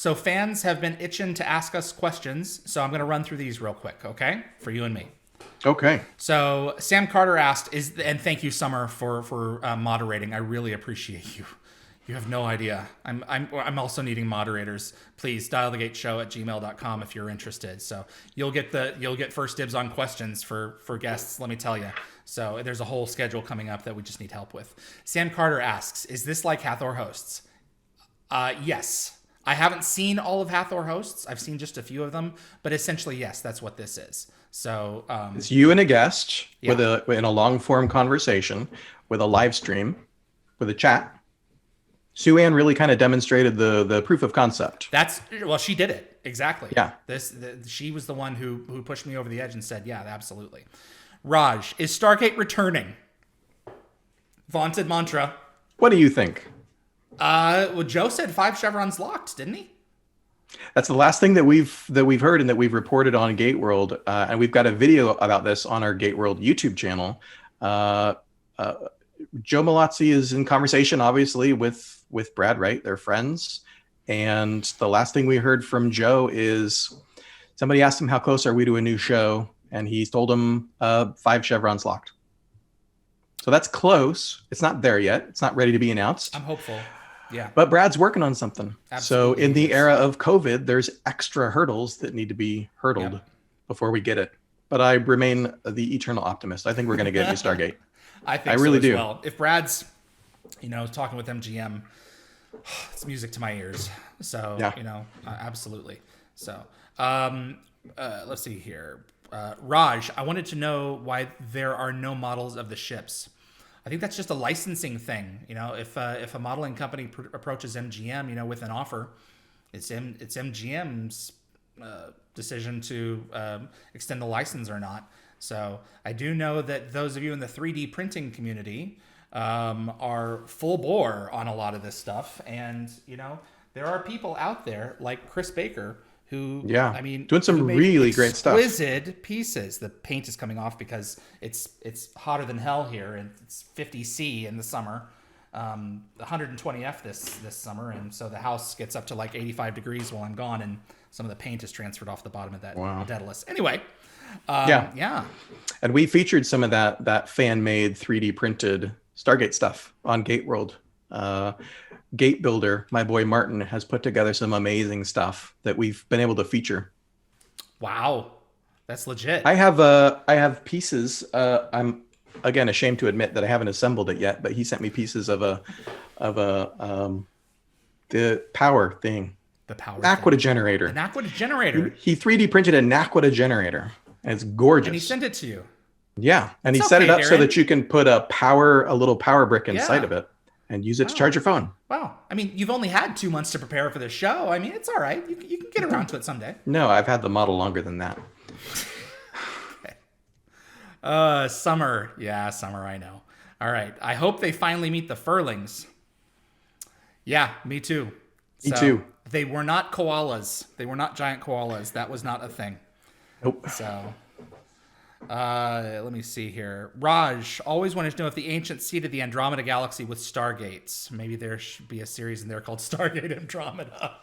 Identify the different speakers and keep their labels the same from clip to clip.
Speaker 1: So fans have been itching to ask us questions, so I'm going to run through these real quick, okay? For you and me.
Speaker 2: Okay.
Speaker 1: So Sam Carter asked, and thank you, Summer, for moderating. I really appreciate you. You have no idea. I'm also needing moderators. Please dialthegateshow@gmail.com if you're interested. So you'll get first dibs on questions for guests. Let me tell you. So there's a whole schedule coming up that we just need help with. Sam Carter asks, "Is this like Hathor Hosts?" Yes. I haven't seen all of Hathor Hosts. I've seen just a few of them, but essentially, yes, that's what this is. So
Speaker 2: It's you and a guest
Speaker 1: Yeah.
Speaker 2: in a long form conversation with a live stream with a chat. Sue Ann really kind of demonstrated the proof of concept.
Speaker 1: She did it exactly.
Speaker 2: Yeah.
Speaker 1: She was the one who pushed me over the edge and said, "Yeah, absolutely." Raj, is Stargate returning? Vaunted mantra.
Speaker 2: What do you think?
Speaker 1: Well, Joe said 5 chevrons locked, didn't he?
Speaker 2: That's the last thing that we've heard and that we've reported on Gate World, and we've got a video about this on our Gate World YouTube channel. Joe Malazzi is in conversation, obviously, with Brad Wright. They're friends, and the last thing we heard from Joe is somebody asked him how close are we to a new show, and he told him 5 chevrons locked. So that's close. It's not there yet. It's not ready to be announced.
Speaker 1: I'm hopeful. Yeah.
Speaker 2: But Brad's working on something.
Speaker 1: Absolutely.
Speaker 2: So in the era of COVID, there's extra hurdles that need to be hurdled before we get it. But I remain the eternal optimist. I think we're going to get a new Stargate.
Speaker 1: I really do. Well, if Brad's, talking with MGM, it's music to my ears. So, absolutely. So, let's see here. Raj, I wanted to know why there are no models of the ships. I think that's just a licensing thing. If a modeling company approaches MGM, with an offer, it's MGM's decision to extend the license or not. So I do know that those of you in the 3D printing community are full bore on a lot of this stuff, and there are people out there like Chris Baker who,
Speaker 2: doing some really great stuff.
Speaker 1: Exquisite pieces. The paint is coming off because it's hotter than hell here, and it's 50 C in the summer, 120 F this summer, and so the house gets up to like 85 degrees while I'm gone, and some of the paint is transferred off the bottom of that Daedalus. Anyway,
Speaker 2: and we featured some of that fan-made 3D printed Stargate stuff on Gate World. Gate Builder, my boy Martin, has put together some amazing stuff that we've been able to feature.
Speaker 1: Wow, that's legit.
Speaker 2: I have pieces. I'm again ashamed to admit that I haven't assembled it yet, but he sent me pieces of the power thing.
Speaker 1: The power
Speaker 2: Aqua generator.
Speaker 1: An Aqua generator.
Speaker 2: He 3D printed an Aqua generator, and it's gorgeous.
Speaker 1: And he sent it to you.
Speaker 2: Yeah, and he set it up so that you can put a little power brick inside of it and use it to charge your phone.
Speaker 1: Wow. I mean, you've only had 2 months to prepare for this show. I mean, it's all right. You can get around to it someday.
Speaker 2: No, I've had the model longer than that.
Speaker 1: Okay. Summer. Yeah, Summer, I know. All right. I hope they finally meet the Furlings. Yeah, me too.
Speaker 2: Me too.
Speaker 1: They were not koalas. They were not giant koalas. That was not a thing.
Speaker 2: Nope.
Speaker 1: So... let me see here. Raj always wanted to know if the ancients seeded the Andromeda galaxy with Stargates. Maybe there should be a series in there called Stargate Andromeda.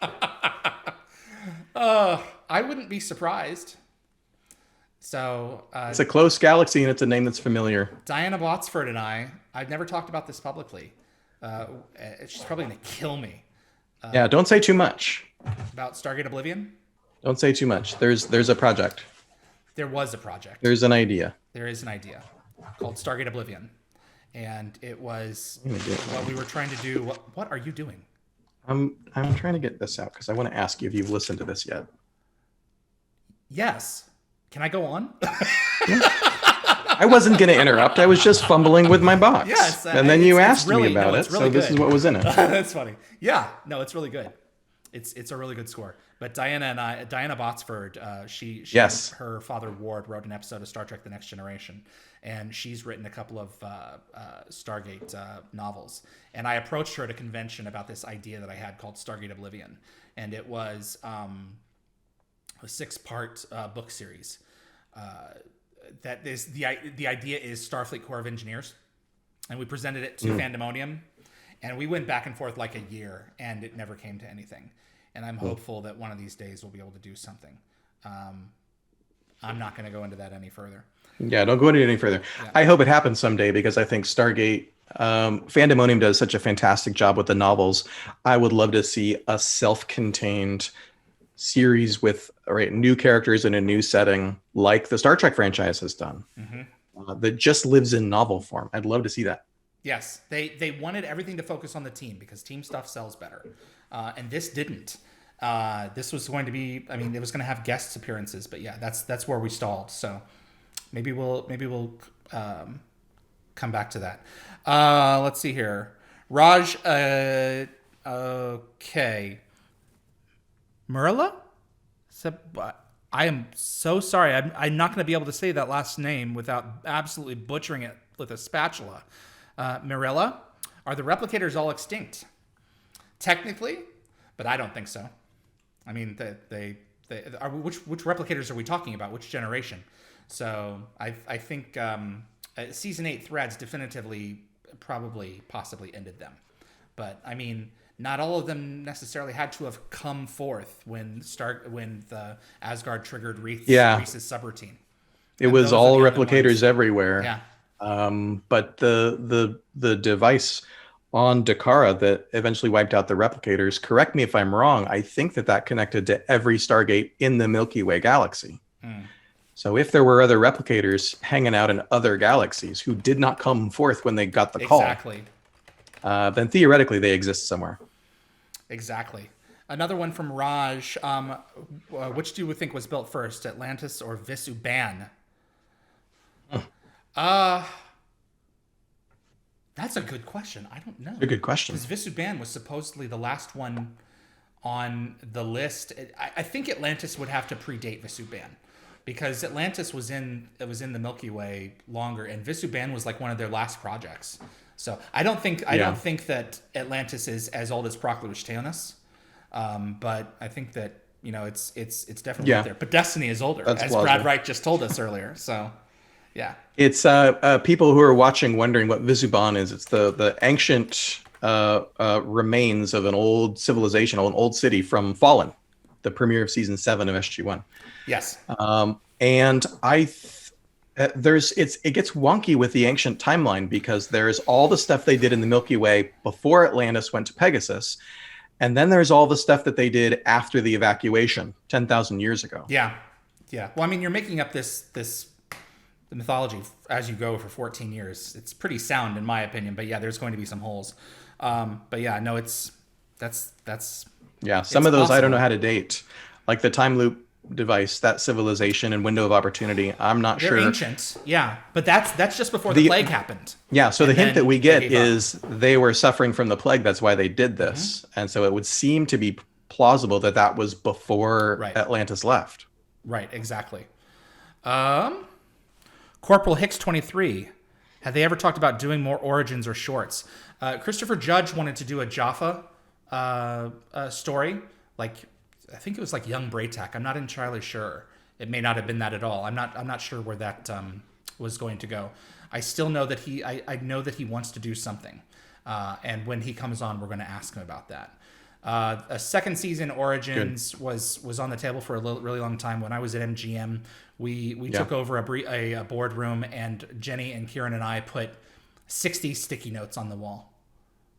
Speaker 1: I wouldn't be surprised. So
Speaker 2: it's a close galaxy, and it's a name that's familiar.
Speaker 1: Diana Botsford and I've never talked about this publicly. She's probably going to kill me.
Speaker 2: Don't say too much.
Speaker 1: About Stargate Oblivion?
Speaker 2: Don't say too much. There's a project.
Speaker 1: There was a project.
Speaker 2: There's an idea.
Speaker 1: There is an idea called Stargate Oblivion. And it was what we were trying to do. What are you doing?
Speaker 2: I'm trying to get this out because I want to ask you if you've listened to this yet.
Speaker 1: Yes. Can I go on?
Speaker 2: I wasn't going to interrupt. I was just fumbling with my box.
Speaker 1: Yes.
Speaker 2: And then you asked me about it. So this is what was in it.
Speaker 1: That's funny. Yeah. No, it's really good. It's a really good score. But Diana Botsford, her father Ward wrote an episode of Star Trek: The Next Generation, and she's written a couple of Stargate novels. And I approached her at a convention about this idea that I had called Stargate Oblivion, and it was a 6-part book series. That is the idea is Starfleet Corps of Engineers, and we presented it to Fandemonium, and we went back and forth like a year, and it never came to anything. and I'm hopeful that one of these days we'll be able to do something. I'm not going to go into that any further.
Speaker 2: Yeah, don't go into it any further. Yeah. I hope it happens someday because I think Stargate, Fandemonium does such a fantastic job with the novels. I would love to see a self-contained series with new characters in a new setting, like the Star Trek franchise has done, that just lives in novel form. I'd love to see that.
Speaker 1: Yes, they wanted everything to focus on the team because team stuff sells better, and this didn't. This was going to be, I mean, it was going to have guest appearances, but yeah, that's where we stalled. So maybe we'll come back to that. Let's see here, Raj. Okay, Murla. I am so sorry. I'm not going to be able to say that last name without absolutely butchering it with a spatula. Mirella, are the replicators all extinct? Technically, but I don't think so. I mean, they are. Which replicators are we talking about? Which generation? So I think season 8 threads definitively, possibly ended them. But I mean, not all of them necessarily had to have come forth when the Asgard triggered Reese's subroutine.
Speaker 2: It was all replicators everywhere.
Speaker 1: Yeah.
Speaker 2: But the device on Dakara that eventually wiped out the replicators, correct me if I'm wrong, I think that connected to every Stargate in the Milky Way galaxy. So if there were other replicators hanging out in other galaxies who did not come forth when they got the call, then theoretically they exist somewhere.
Speaker 1: Exactly. Another one from Raj. Which do you think was built first, Atlantis or Visuban? That's a good question. I don't know.
Speaker 2: A good question.
Speaker 1: Because Visuban was supposedly the last one on the list. I think Atlantis would have to predate Visuban, because Atlantis was in the Milky Way longer, and Visuban was like one of their last projects. So I don't think that Atlantis is as old as Proclus, but I think that it's definitely out there. But Destiny is older, as Brad Wright just told us earlier. So. Yeah,
Speaker 2: it's people who are watching wondering what Visuban is. It's the ancient remains of an old civilization, an old city from Fallen, the premiere of season 7 of SG1.
Speaker 1: Yes,
Speaker 2: and it gets wonky with the ancient timeline because there's all the stuff they did in the Milky Way before Atlantis went to Pegasus, and then there's all the stuff that they did after the evacuation 10,000 years ago.
Speaker 1: Yeah. Well, I mean, you're making up the mythology as you go for 14 years. It's pretty sound in my opinion, but yeah, there's going to be some holes. But yeah, no, that's
Speaker 2: some of those possible. I don't know how to date, like the time loop device, that civilization and window of opportunity. I'm not sure.
Speaker 1: They're ancient, yeah, but that's just before the plague happened.
Speaker 2: Yeah, so the hint that we get is they were suffering from the plague. That's why they did this, and so it would seem to be plausible that was before Atlantis left.
Speaker 1: Right, exactly. Corporal Hicks 23. Had they ever talked about doing more origins or shorts? Christopher Judge wanted to do a Jaffa story. Like, I think it was like Young Braytak. I'm not entirely sure. It may not have been that at all. I'm not sure where that was going to go. I still know that I know that he wants to do something. And when he comes on, we're going to ask him about that. A second season Origins was on the table for a really long time. When I was at MGM, we took over a boardroom, and Jenny and Kieran and I put 60 sticky notes on the wall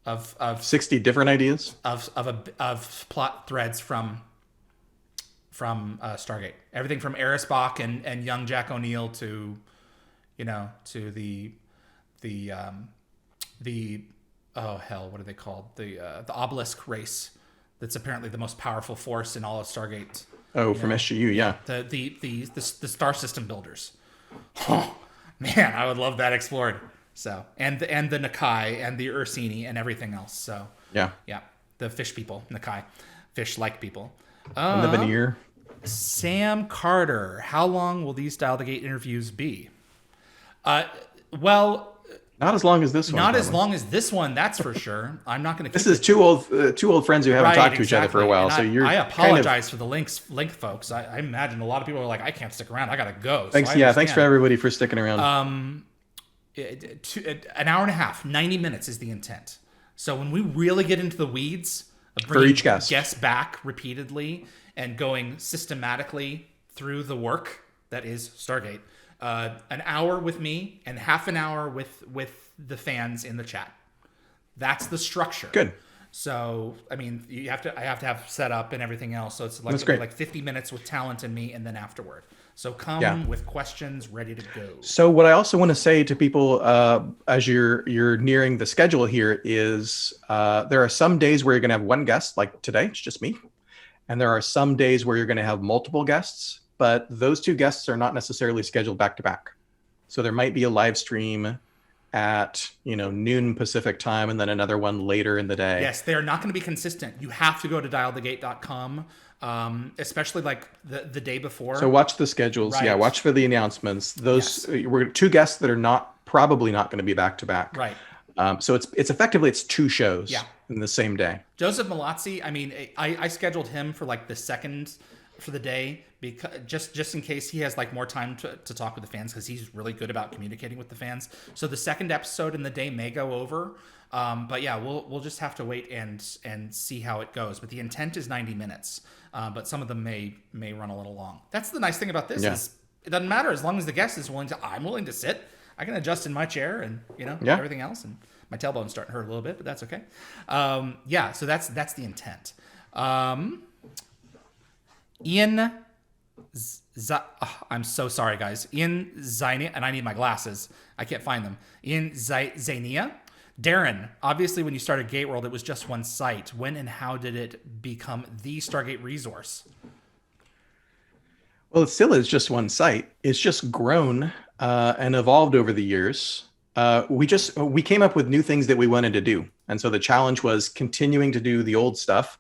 Speaker 1: of
Speaker 2: 60 different ideas
Speaker 1: of plot threads from Stargate. Everything from Eris Bach and young Jack O'Neill to the oh hell, what are they called? The obelisk race. That's apparently the most powerful force in all of Stargate.
Speaker 2: Oh, from SGU, yeah.
Speaker 1: The star system builders. Oh man, I would love that explored. So and the Nakai and the Ursini and everything else. So
Speaker 2: yeah,
Speaker 1: the fish people, Nakai, fish-like people.
Speaker 2: And the veneer.
Speaker 1: Sam Carter, how long will these Dial the Gate interviews be? Well.
Speaker 2: Not as long as this one.
Speaker 1: Not as long as this one, that's for sure. I'm not going to.
Speaker 2: This is two old friends who haven't talked to each other for a while. And so
Speaker 1: I apologize for the length, folks. I imagine a lot of people are like, I can't stick around. I gotta go.
Speaker 2: Thanks.
Speaker 1: So
Speaker 2: thanks for everybody for sticking around.
Speaker 1: An hour and a half, 90 minutes is the intent. So when we really get into the weeds
Speaker 2: for each guest.
Speaker 1: Guests back repeatedly and going systematically through the work that is Stargate. An hour with me and half an hour with the fans in the chat. That's the structure.
Speaker 2: Good.
Speaker 1: So, I mean, I have to have setup and everything else. So it's like 50 minutes with talent and me, and then afterward. So come with questions ready to go.
Speaker 2: So what I also want to say to people as you're nearing the schedule here is there are some days where you're going to have one guest, like today, it's just me. And there are some days where you're going to have multiple guests, but those two guests are not necessarily scheduled back to back. So there might be a live stream at noon Pacific time and then another one later in the day.
Speaker 1: Yes, they're not going to be consistent. You have to go to dialthegate.com, especially like the day before.
Speaker 2: So watch the schedules. Right. Yeah, watch for the announcements. Those we're two guests that are probably not going to be back to back.
Speaker 1: Right.
Speaker 2: So it's effectively two shows in the same day.
Speaker 1: Joseph Malazzi, I mean, I scheduled him for like the second for the day, because just in case he has like more time to talk with the fans, because he's really good about communicating with the fans. So the second episode in the day may go over, but yeah, we'll just have to wait and see how it goes. But the intent is 90 minutes, but some of them may run a little long. That's the nice thing about this is it doesn't matter as long as the guest is willing to. I'm willing to sit. I can adjust in my chair and everything else, and my tailbone's starting to hurt a little bit, but that's okay. So that's the intent. Ian, I'm so sorry, guys. Ian Zainia, and I need my glasses. I can't find them. Ian Zainia. Darren, obviously when you started Gate World, it was just one site. When and how did it become the Stargate resource?
Speaker 2: Well, it still is just one site. It's just grown and evolved over the years. We came up with new things that we wanted to do. And so the challenge was continuing to do the old stuff,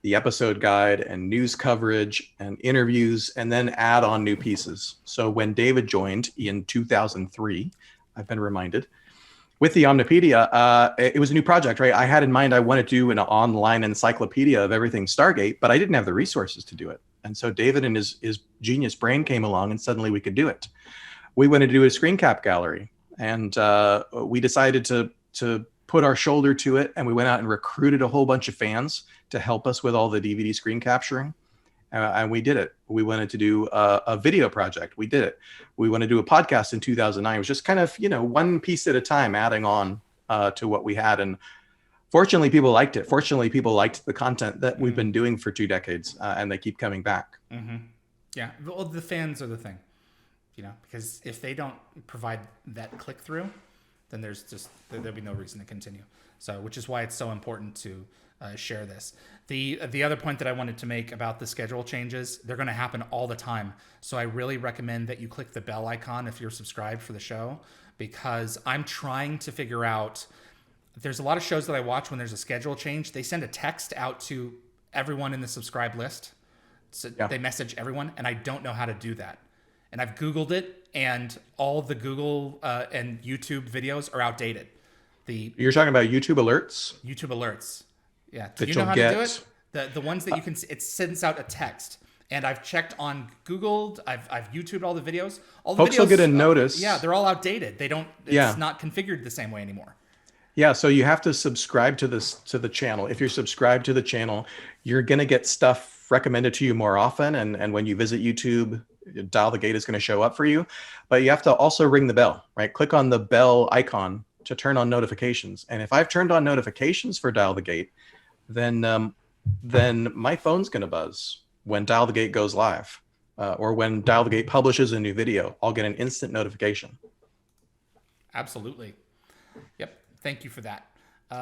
Speaker 2: the episode guide and news coverage and interviews, and then add on new pieces. So when David joined in 2003, I've been reminded, with the Omnipedia, it was a new project, right? I had in mind I wanted to do an online encyclopedia of everything Stargate, but I didn't have the resources to do it. And so David and his genius brain came along, and suddenly we could do it. We wanted to do a screen cap gallery, and we decided to put our shoulder to it, and we went out and recruited a whole bunch of fans to help us with all the DVD screen capturing. And we did it. We wanted to do a video project. We did it. We wanted to do a podcast in 2009. It was just kind of, one piece at a time, adding on to what we had. And fortunately, people liked it. Fortunately, people liked the content that we've been doing for 2 decades, and they keep coming back.
Speaker 1: Mm-hmm. Yeah. Well, the fans are the thing, because if they don't provide that click through, then there'll be no reason to continue. So, which is why it's so important to share this. The other point that I wanted to make about the schedule changes, they're going to happen all the time. So I really recommend that you click the bell icon if you're subscribed for the show, because I'm trying to figure out, there's a lot of shows that I watch when there's a schedule change, they send a text out to everyone in the subscribe list. So they message everyone, and I don't know how to do that. And I've Googled it, and all the Google and YouTube videos are outdated.
Speaker 2: You're talking about YouTube alerts?
Speaker 1: YouTube alerts. Yeah. Do you know how to do it? The ones that you can, it sends out a text. And I've checked on Google. I've YouTubed all the videos. All the
Speaker 2: Folks
Speaker 1: videos
Speaker 2: will get a notice.
Speaker 1: They're all outdated. It's not configured the same way anymore.
Speaker 2: Yeah, so you have to subscribe to the channel. If you're subscribed to the channel, you're going to get stuff recommended to you more often. And when you visit YouTube, Dial the Gate is going to show up for you. But you have to also ring the bell, right? Click on the bell icon to turn on notifications. And if I've turned on notifications for Dial the Gate, then my phone's going to buzz when Dial the Gate goes live, or when Dial the Gate publishes a new video. I'll get an instant notification.
Speaker 1: Absolutely. Yep. Thank you for that.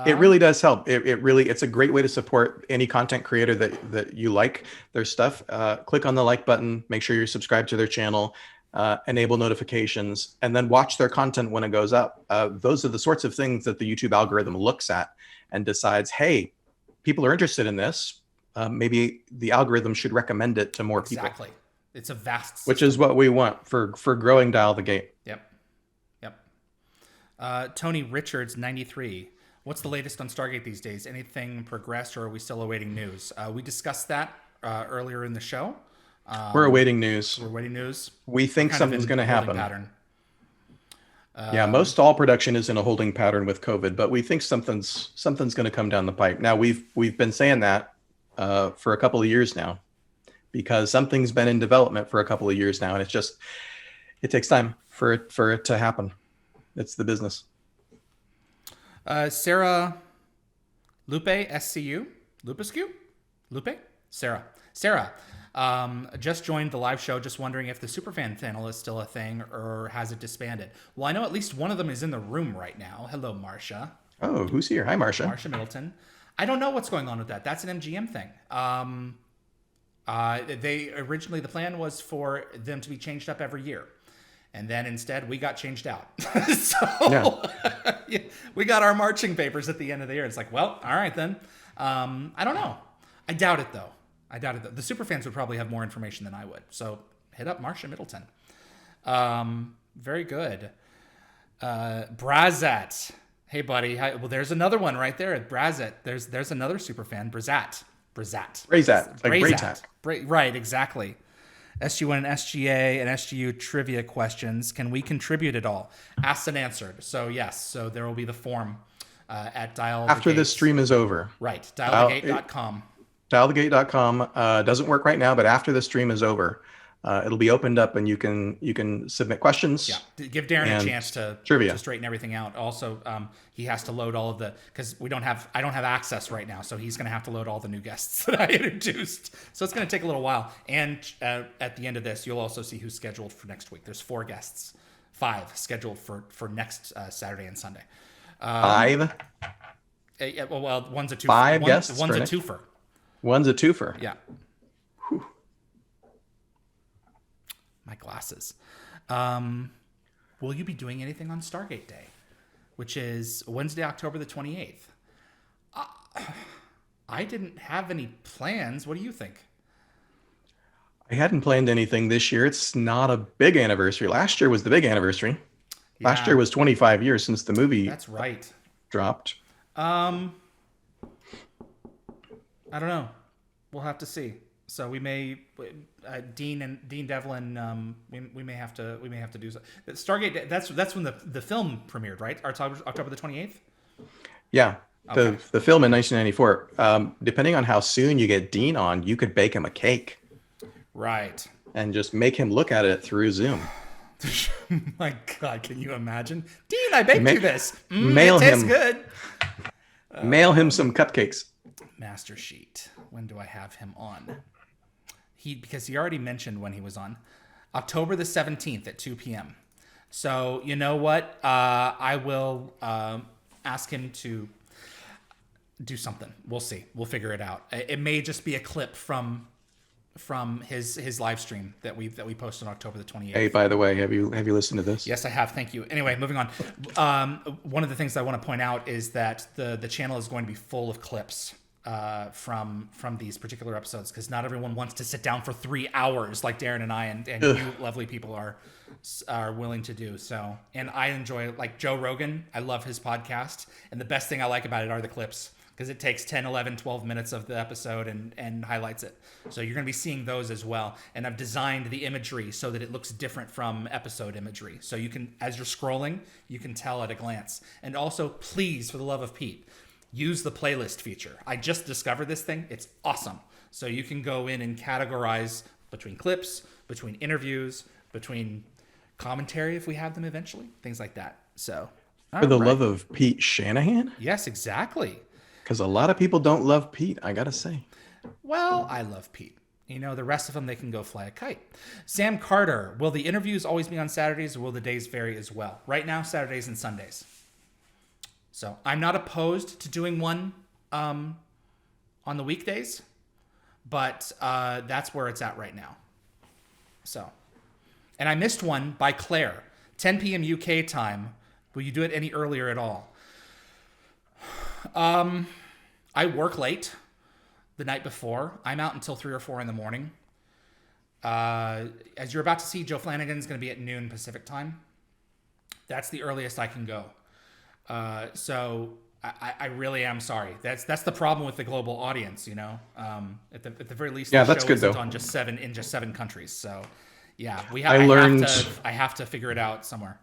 Speaker 2: It really does help. It's a great way to support any content creator that you like their stuff. Click on the like button, make sure you're subscribed to their channel, enable notifications, and then watch their content when it goes up. Those are the sorts of things that the YouTube algorithm looks at and decides, hey, people are interested in this. Maybe the algorithm should recommend it to more people.
Speaker 1: Exactly. It's a vast system.
Speaker 2: Which is what we want for growing Dial the Gate.
Speaker 1: Yep. Tony Richards, 93. What's the latest on Stargate these days? Anything progressed, or are we still awaiting news? We discussed that earlier in the show.
Speaker 2: We're awaiting news.
Speaker 1: We're awaiting news.
Speaker 2: We think something's going to happen.
Speaker 1: Pattern.
Speaker 2: Yeah, most all production is in a holding pattern with COVID, but we think something's going to come down the pipe. Now we've been saying that for a couple of years now, because something's been in development for a couple of years now, and it takes time for it to happen. It's the business.
Speaker 1: Sarah Lupe, SCU, Lupescu, Lupe, Sarah. Just joined the live show. Just wondering if the Superfan channel is still a thing or has it disbanded. Well, I know at least one of them is in the room right now. Hello, Marcia.
Speaker 2: Oh, who's here? Hi, Marcia.
Speaker 1: Marcia Middleton. I don't know what's going on with that. That's an MGM thing. They originally, the plan was for them to be changed up every year. And then instead we got changed out. So yeah, we got our marching papers at the end of the year. It's like, well, all right then. I don't know. I doubt it though. The superfans would probably have more information than I would. So hit up Marcia Middleton. Very good. Brazat. Hey buddy. Hi. Well, there's another one right there at Brazat. There's another superfan. Brazat. Right, exactly. SG1 and SGA and SGU trivia questions. Can we contribute at all? Asked and answered. So yes. So there will be the form at Dial.
Speaker 2: After this stream is over.
Speaker 1: Right. Dialthegate.com.
Speaker 2: Dialthegate.com doesn't work right now, but after the stream is over, it'll be opened up and you can submit questions.
Speaker 1: Yeah. Give Darren a chance to straighten everything out. Also, he has to load all of because I don't have access right now, so he's going to have to load all the new guests that I introduced. So it's going to take a little while. And at the end of this, you'll also see who's scheduled for next week. There's 4 guests, 5 scheduled for next Saturday and Sunday.
Speaker 2: 5?
Speaker 1: Well, one's a 2.
Speaker 2: 5 guests.
Speaker 1: One's a twofer.
Speaker 2: One's a twofer.
Speaker 1: Yeah. Whew. My glasses. Will you be doing anything on Stargate Day, which is Wednesday, October the 28th? I didn't have any plans. What do you think?
Speaker 2: I hadn't planned anything this year. It's not a big anniversary. Last year was the big anniversary. Yeah. Last year was 25 years since the movie.
Speaker 1: That's right.
Speaker 2: Dropped.
Speaker 1: I don't know. We'll have to see. So we may, Dean Devlin, we may have to do so. Stargate. That's when the film premiered, right? October the 28th.
Speaker 2: Yeah, okay. The film in 1994. Depending on how soon you get Dean on, you could bake him a cake.
Speaker 1: Right.
Speaker 2: And just make him look at it through Zoom.
Speaker 1: My God, can you imagine? Dean, I baked you this.
Speaker 2: Mail
Speaker 1: it tastes good.
Speaker 2: Mail him some cupcakes.
Speaker 1: Master Sheet. When do I have him on? Because he already mentioned when he was on. October the 17th at 2 p.m. So you know what? I will ask him to do something. We'll see. We'll figure it out. It may just be a clip from his live stream that we posted on October the 28th. Hey,
Speaker 2: by the way, have you listened to this?
Speaker 1: Yes, I have. Thank you. Anyway, moving on. One of the things I want to point out is that the channel is going to be full of clips from these particular episodes, because not everyone wants to sit down for 3 hours like Darren and I and you lovely people are willing to do. So, and I enjoy, like Joe Rogan, I love his podcast, and the best thing I like about it are the clips, because it takes 10, 11, 12 minutes of the episode and highlights it. So you're going to be seeing those as well. And I've designed the imagery so that it looks different from episode imagery. So you can, as you're scrolling, you can tell at a glance. And also, please, for the love of Pete, use the playlist feature. I just discovered this thing. It's awesome. So you can go in and categorize between clips, between interviews, between commentary if we have them eventually, things like that. So
Speaker 2: for the love of Pete Shanahan?
Speaker 1: Yes, exactly.
Speaker 2: Because a lot of people don't love Pete, I gotta say.
Speaker 1: Well, I love Pete. You know, the rest of them, they can go fly a kite. Sam Carter, will the interviews always be on Saturdays, or will the days vary as well? Right now, Saturdays and Sundays. So I'm not opposed to doing one on the weekdays, but that's where it's at right now. So, and I missed one by Claire, 10 p.m. UK time. Will you do it any earlier at all? I work late the night before. I'm out until 3 or 4 in the morning. As you're about to see, Joe Flanagan's going to be at noon Pacific time. That's the earliest I can go. So I really am sorry. That's the problem with the global audience, you know. At the very least,
Speaker 2: yeah,
Speaker 1: the
Speaker 2: that's
Speaker 1: show
Speaker 2: good
Speaker 1: isn't
Speaker 2: though.
Speaker 1: on just 7 countries. So yeah, I have to figure it out somewhere.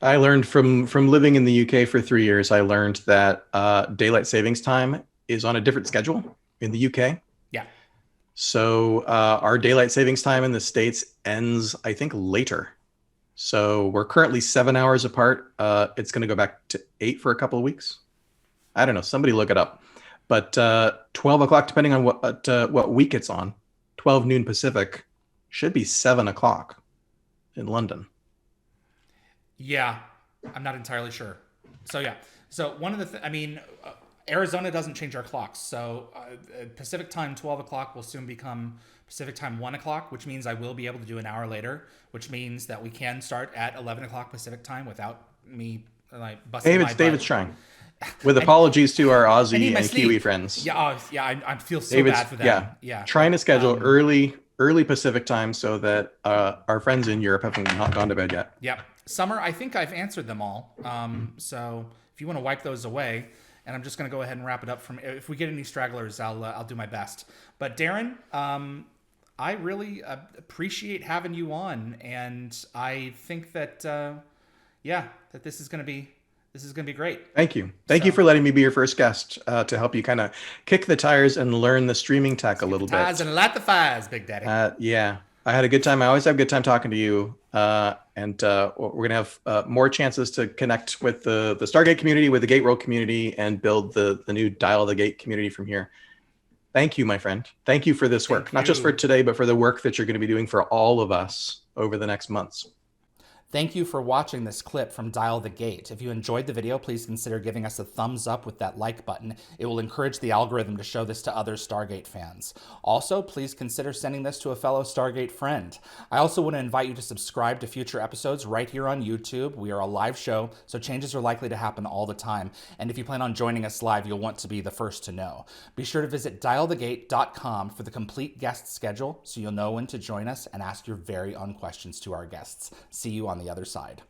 Speaker 2: I learned from living in the UK for 3 years. I learned that daylight savings time is on a different schedule in the UK.
Speaker 1: Yeah.
Speaker 2: So our daylight savings time in the States ends, I think, later. So we're currently 7 hours apart. It's going to go back to 8 for a couple of weeks. I don't know. Somebody look it up. But 12 o'clock, depending on what week it's on, 12 noon Pacific, should be 7 o'clock in London.
Speaker 1: Yeah, I'm not entirely sure. So yeah, so one of the Arizona doesn't change our clocks. So Pacific time 12 o'clock will soon become Pacific time 1 o'clock, which means I will be able to do an hour later, which means that we can start at 11 o'clock Pacific time without me like busting my butt.
Speaker 2: David's trying. With apologies to our Aussie and Kiwi friends.
Speaker 1: Yeah, I feel so bad for them. Yeah.
Speaker 2: Trying to schedule early Pacific time so that our friends in Europe have not gone to bed yet.
Speaker 1: Yeah. Summer, I think I've answered them all. So if you want to wipe those away, and I'm just going to go ahead and wrap it up. If we get any stragglers, I'll do my best. But Darren, I really appreciate having you on, and I think that that this is going to be great.
Speaker 2: Thank you. Thank you for letting me be your first guest to help you kind of kick the tires and learn the streaming tech a little bit.
Speaker 1: Tires and light the fires, Big Daddy.
Speaker 2: Yeah, I had a good time. I always have a good time talking to you. And we're going to have more chances to connect with the Stargate community, with the Gate World community, and build the new Dial of the Gate community from here. Thank you, my friend. Thank you for this work, not just for today, but for the work that you're going to be doing for all of us over the next months.
Speaker 1: Thank you for watching this clip from Dial the Gate. If you enjoyed the video, please consider giving us a thumbs up with that like button. It will encourage the algorithm to show this to other Stargate fans. Also, please consider sending this to a fellow Stargate friend. I also want to invite you to subscribe to future episodes right here on YouTube. We are a live show, so changes are likely to happen all the time. And if you plan on joining us live, you'll want to be the first to know. Be sure to visit dialthegate.com for the complete guest schedule so you'll know when to join us and ask your very own questions to our guests. See you on the other side.